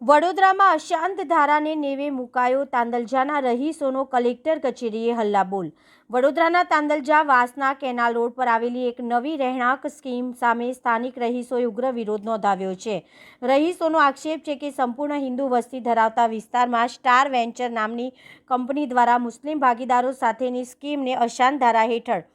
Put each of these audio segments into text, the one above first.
વડોદરામાં અશાંત ધારાને નેવે મુકાયો, તાંદલજાના રહીશોનો કલેક્ટર કચેરીએ હલ્લાબોલ। વડોદરાના તાંદલજા વાસના કેનાલ રોડ પર આવેલી એક નવી રહેણાંક સ્કીમ સામે સ્થાનિક રહીશોએ ઉગ્ર વિરોધ નોંધાવ્યો છે। રહીશોનો આક્ષેપ છે કે સંપૂર્ણ હિન્દુ વસ્તી ધરાવતા વિસ્તારમાં સ્ટાર વેન્ચર નામની કંપની દ્વારા મુસ્લિમ ભાગીદારો સાથેની સ્કીમને અશાંત ધારા હેઠળ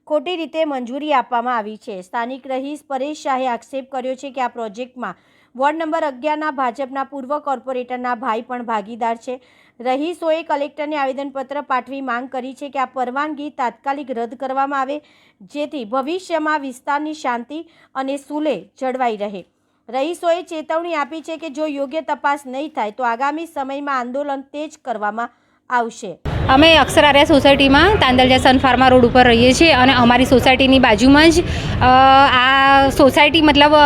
ખોટી રીતે મંજૂરી આપવામાં આવી છે। સ્થાનિક રહીશ પરેશ શાહે આક્ષેપ કર્યો છે કે આ પ્રોજેક્ટમાં વોર્ડ નંબર 11ના ભાજપના પૂર્વ કોર્પોરેટરના ભાઈ પણ ભાગીદાર છે। રહીશોએ કલેક્ટરને આવેદનપત્ર પાઠવી માંગ કરી છે કે આ પરવાનગી તાત્કાલિક રદ કરવામાં આવે, જેથી ભવિષ્યમાં વિસ્તારની શાંતિ અને સુલેહ જળવાઈ રહે। રહીશોએ ચેતવણી આપી છે કે જો યોગ્ય તપાસ નહીં થાય તો આગામી સમયમાં આંદોલન તેજ કરવામાં આવશે। અમે અક્ષરાર્યા સોસાયટીમાં તાંદલજા સન ફાર્મા રોડ ઉપર રહીએ છીએ અને અમારી સોસાયટીની બાજુમાં જ આ સોસાયટી મતલબ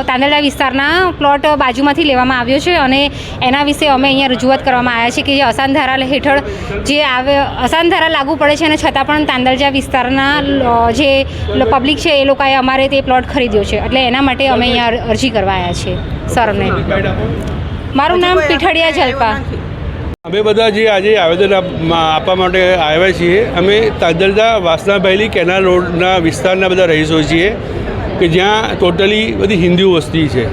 તાંદલજા વિસ્તારના પ્લોટ બાજુમાંથી લેવામાં આવ્યો છે અને એના વિશે અમે અહીંયા રજૂઆત કરવામાં આવ્યા છે કે જે અશાંત ધારા હેઠળ જે અશાંત ધારા લાગુ પડે છે અને છતાં પણ તાંદલજા વિસ્તારના જે પબ્લિક છે એ લોકોએ અમારે તે પ્લોટ ખરીદ્યો છે, એટલે એના માટે અમે અહીંયા અરજી કરવા આવ્યા છીએ સરને। મારું નામ પીઠડિયા જલ્પા। અમે બધા જે આજે આવેદન આપવા માટે આવ્યા છીએ, અમે તાંદલજા વાસના પહેલી કેનાલ રોડના વિસ્તારના બધા રહીશો છીએ કે જ્યાં ટોટલી બધી હિન્દુ વસ્તી છે।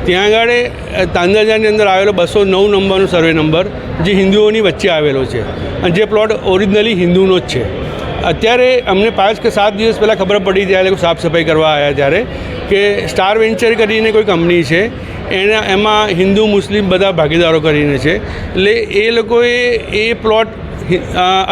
ત્યાં આગળ તાંદલજાની અંદર આવેલો 209 નંબરનો સર્વે નંબર જે હિન્દુઓની વચ્ચે આવેલો છે અને જે પ્લોટ ઓરિજિનલી હિન્દુનો જ છે। અત્યારે અમને 5 કે 7 દિવસ પહેલાં ખબર પડી ત્યારે લોકો સાફ સફાઈ કરવા આવ્યા ત્યારે કે સ્ટાર વેન્ચર કરીને કોઈ કંપની છે, એમાં હિન્દુ મુસ્લિમ બધા ભાગીદારો કરીને છે, એટલે એ લોકોએ એ પ્લોટ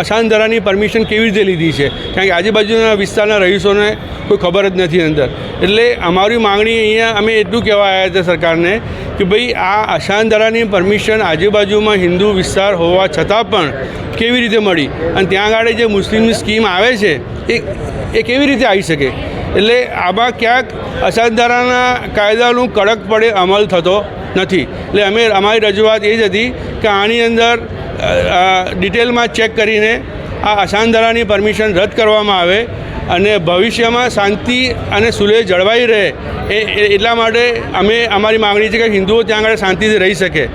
અશાંત ધારાની પરમિશન કેવી રીતે લીધી છે, કારણ કે આજુબાજુના વિસ્તારના રહીશોને કોઈ ખબર જ નથી અંદર। એટલે અમારી માગણી અહીંયા અમે એટલું કહેવા આવ્યા હતા સરકારને કે ભાઈ આ અશાંત ધારાની પરમિશન આજુબાજુમાં હિન્દુ વિસ્તાર હોવા છતાં પણ કેવી રીતે મળી અને ત્યાં આગળ જે મુસ્લિમની સ્કીમ આવે છે એ કેવી રીતે આવી શકે। એટલે આમાં ક્યાંક અશાંત ધારાના કાયદાનું કડકપણે અમલ થતો નથી। એટલે અમારી રજૂઆત એ જ હતી કે આની અંદર ડિટેલમાં ચેક કરીને આ અશાંત ધારાની પરમિશન રદ કરવામાં આવે અને ભવિષ્યમાં શાંતિ અને સુલેહ જળવાઈ રહે એટલા માટે અમારી માગણી છે કે હિન્દુઓ ત્યાં આગળ શાંતિથી રહી શકે।